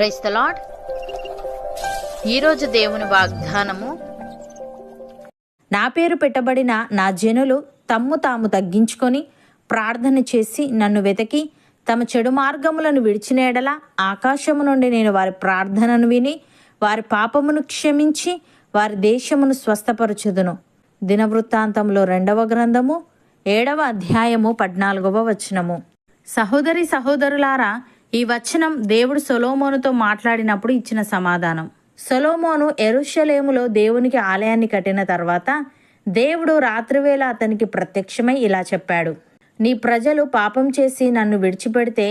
Praise the lord. ఈరోజు దేవుని వాగ్దానము, నా పేరు పెట్టబడిన నా జనులు తమ్ము తాము తగ్గించుకొని ప్రార్థన చేసి నన్ను వెతికి తమ చెడు మార్గములను విడిచిన ఎడల ఆకాశము నుండి నేను వారి ప్రార్థనను విని వారి పాపమును క్షమించి వారి దేశమును స్వస్థపరచుదును. దినవృత్తాంతంలో 2వ గ్రంథము 7వ అధ్యాయము 14వ వచనము. సహోదరి సహోదరులారా, ఈ వచనం దేవుడు సొలొమోనుతో మాట్లాడినప్పుడు ఇచ్చిన సమాధానం. సొలొమోను యెరూషలేములో దేవునికి ఆలయాన్ని కట్టిన తర్వాత దేవుడు రాత్రివేళ అతనికి ప్రత్యక్షమై ఇలా చెప్పాడు: నీ ప్రజలు పాపం చేసి నన్ను విడిచిపెడితే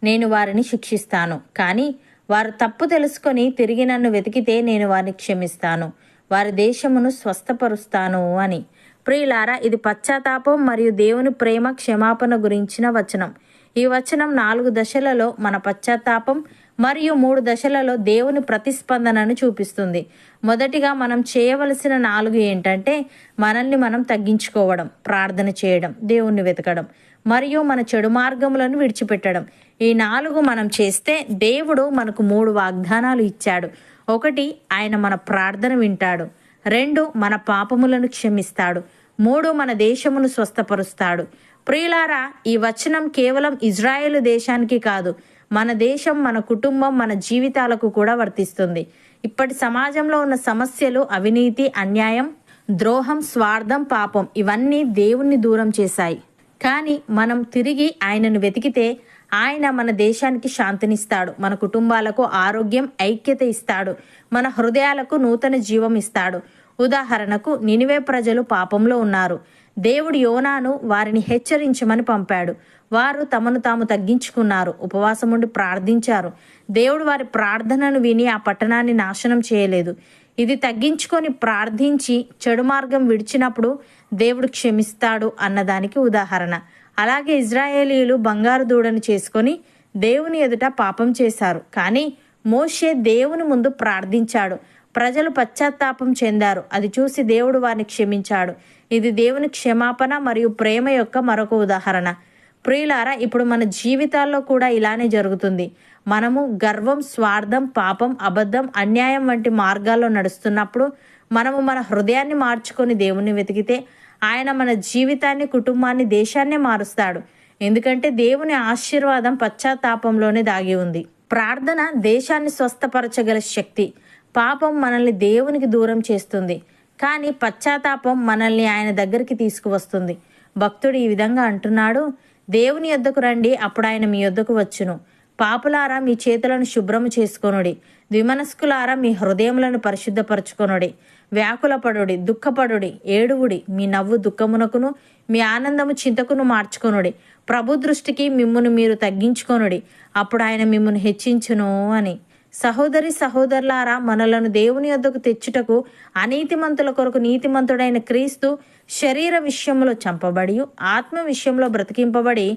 నేను వారిని శిక్షిస్తాను, కానీ వారు తప్పు తెలుసుకొని తిరిగి నన్ను వెతికితే నేను వారిని క్షమిస్తాను, వారి దేశమును స్వస్థపరుస్తాను అని. ప్రియులారా, ఇది పశ్చాత్తాపం మరియు దేవుని ప్రేమ క్షమాపణ గురించిన వచనం. ఈ వచనం 4 దశలలో మన పశ్చాత్తాపం మరియు 3 దశలలో దేవుని ప్రతిస్పందనను చూపిస్తుంది. మొదటిగా మనం చేయవలసిన 4 ఏంటంటే మనల్ని మనం తగ్గించుకోవడం, ప్రార్థన చేయడం, దేవుణ్ణి వెతకడం మరియు మన చెడు మార్గములను విడిచిపెట్టడం. ఈ 4 మనం చేస్తే దేవుడు మనకు 3 వాగ్దానాలు ఇచ్చాడు. 1, ఆయన మన ప్రార్థన వింటాడు. 2, మన పాపములను క్షమిస్తాడు. 3, మన దేశమును స్వస్థపరుస్తాడు. ప్రియులారా, ఈ వచనం కేవలం ఇజ్రాయేలు దేశానికి కాదు, మన దేశం, మన కుటుంబం, మన జీవితాలకు కూడా వర్తిస్తుంది. ఇప్పటి సమాజంలో ఉన్న సమస్యలు అవినీతి, అన్యాయం, ద్రోహం, స్వార్థం, పాపం ఇవన్నీ దేవుణ్ణి దూరం చేశాయి. కానీ మనం తిరిగి ఆయనను వెతికితే ఆయన మన దేశానికి శాంతినిస్తాడు, మన కుటుంబాలకు ఆరోగ్యం, ఐక్యత ఇస్తాడు, మన హృదయాలకు నూతన జీవం ఇస్తాడు. ఉదాహరణకు, నినివే ప్రజలు పాపంలో ఉన్నారు. దేవుడు యోనాను వారిని హెచ్చరించమని పంపాడు. వారు తమను తాము తగ్గించుకున్నారు, ఉపవాసముండి ప్రార్థించారు. దేవుడు వారి ప్రార్థనను విని ఆ పట్టణాన్ని నాశనం చేయలేదు. ఇది తగ్గించుకొని ప్రార్థించి చెడు మార్గం విడిచినప్పుడు దేవుడు క్షమిస్తాడు అన్నదానికి ఉదాహరణ. అలాగే ఇజ్రాయేలీయులు బంగారు దూడను చేసుకొని దేవుని ఎదుట పాపం చేశారు, కానీ మోషే దేవుని ముందు ప్రార్థించాడు. ప్రజలు పశ్చాత్తాపం చెందారు. అది చూసి దేవుడు వారిని క్షమించాడు. ఇది దేవుని క్షమాపణ మరియు ప్రేమ యొక్క మరొక ఉదాహరణ. ప్రియులారా, ఇప్పుడు మన జీవితాల్లో కూడా ఇలానే జరుగుతుంది. మనము గర్వం, స్వార్థం, పాపం, అబద్ధం, అన్యాయం వంటి మార్గాల్లో నడుస్తున్నప్పుడు మనము మన హృదయాన్ని మార్చుకొని దేవుణ్ణి వెతికితే ఆయన మన జీవితాన్ని, కుటుంబాన్ని, దేశాన్ని మారుస్తాడు. ఎందుకంటే దేవుని ఆశీర్వాదం పశ్చాత్తాపంలోనే దాగి ఉంది. ప్రార్థన దేశాన్ని స్వస్థపరచగల శక్తి. పాపం మనల్ని దేవునికి దూరం చేస్తుంది, కానీ పశ్చాత్తాపం మనల్ని ఆయన దగ్గరికి తీసుకువస్తుంది. భక్తుడు ఈ విధంగా అంటున్నాడు: దేవుని యొద్దకు రండి, అప్పుడు ఆయన మీ యొద్దకు వచ్చును. పాపులారా, మీ చేతులను శుభ్రము చేసుకొనుడి. ద్విమనస్కులారా, మీ హృదయములను పరిశుద్ధపరచుకొనుడి. వ్యాకులపడుడి, దుఃఖపడుడి, ఏడువుడి. మీ నవ్వు దుఃఖమునకును, మీ ఆనందము చింతకును మార్చుకొనుడి. ప్రభు దృష్టికి మిమ్మును మీరు తగ్గించుకొనుడి, అప్పుడు ఆయన మిమ్మును హెచ్చించును అని. సహోదరి సహోదరులారా, మనలను దేవుని యొద్దకు తెచ్చుటకు అనీతిమంతుల కొరకు నీతిమంతుడైన క్రీస్తు శరీర విషయంలో చంపబడి, ఆత్మ విషయంలో బ్రతికింపబడి,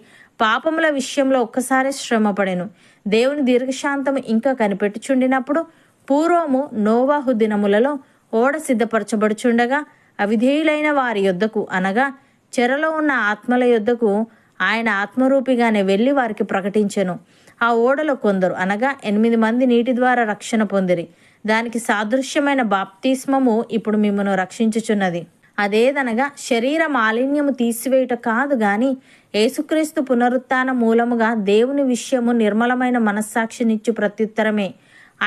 పాపముల విషయంలో ఒక్కసారి శ్రమపడెను. దేవుని దీర్ఘశాంతము ఇంకా కనిపెట్టుచుండినప్పుడు పూర్వము నోవాహు దినములలో ఓడ సిద్ధపరచబడుచుండగా అవిధేయులైన వారి యొద్దకు, అనగా చెరలో ఉన్న ఆత్మల యొద్దకు ఆయన ఆత్మరూపిగానే వెళ్ళి వారికి ప్రకటించెను. ఆ ఓడలో కొందరు, అనగా 8 మంది నీటి ద్వారా రక్షణ పొందిరి. దానికి సాదృశ్యమైన బాప్తిస్మము ఇప్పుడు మిమ్మను రక్షించుచున్నది. అదేదనగా శరీర మాలిన్యము తీసివేయుట కాదు గాని యేసుక్రీస్తు పునరుత్థాన మూలముగా దేవుని విషయము నిర్మలమైన మనస్సాక్షినిచ్చు ప్రత్యుత్తరమే.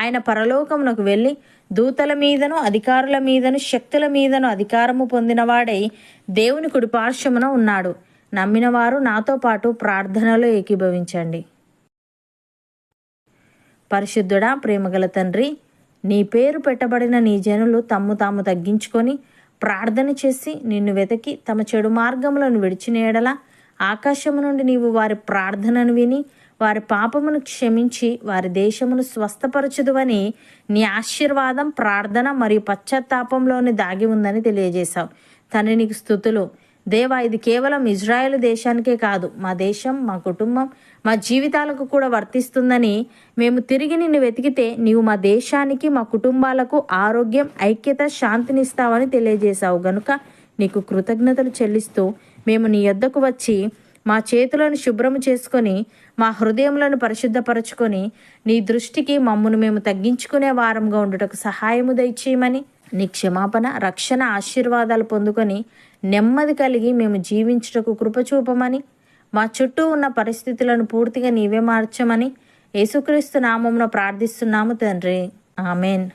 ఆయన పరలోకమునకు వెళ్ళి దూతల మీదను, అధికారుల మీదను, శక్తుల మీదను అధికారము పొందినవాడై దేవుని కుడిపార్శ్వమున ఉన్నాడు. నమ్మిన వారు నాతో పాటు ప్రార్థనలో ఏకీభవించండి. పరిశుద్ధుడా, ప్రేమగల తండ్రి, నీ పేరు పెట్టబడిన నీ జనులు తమ్ము తాము తగ్గించుకొని ప్రార్థన చేసి నిన్ను వెతికి తమ చెడు మార్గములను విడిచిన ఎడల ఆకాశము నుండి నీవు వారి ప్రార్థనను విని వారి పాపమును క్షమించి వారి దేశమును స్వస్థపరచుదువని నీ ఆశీర్వాదం ప్రార్థన మరియు పశ్చాత్తాపంలోని దాగి ఉందని తెలియజేశావు. తండ్రి, నీకు స్తుతులు. దేవా, ఇది కేవలం ఇజ్రాయేల్ దేశానికే కాదు, మా దేశం, మా కుటుంబం, మా జీవితాలకు కూడా వర్తిస్తుందని మేము తిరిగి నిన్ను వెతికితే నీవు మా దేశానికి, మా కుటుంబాలకు ఆరోగ్యం, ఐక్యత, శాంతినిస్తావని తెలియజేశావు. గనుక నీకు కృతజ్ఞతలు చెల్లిస్తూ మేము నీ యొద్దకు వచ్చి మా చేతులను శుభ్రము చేసుకొని మా హృదయములను పరిశుద్ధపరచుకొని నీ దృష్టికి మమ్మును మేము తగ్గించుకునే వారంగా ఉండుటకు సహాయము దయచేయమని, నీ క్షమాపణ రక్షణ ఆశీర్వాదాలు పొందుకొని నెమ్మది కలిగి మేము జీవించుటకు కృపచూపమని, మా చుట్టూ ఉన్న పరిస్థితులను పూర్తిగా నీవే మార్చమని యేసుక్రీస్తు నామమున ప్రార్థిస్తున్నాము తండ్రి. ఆమెన్.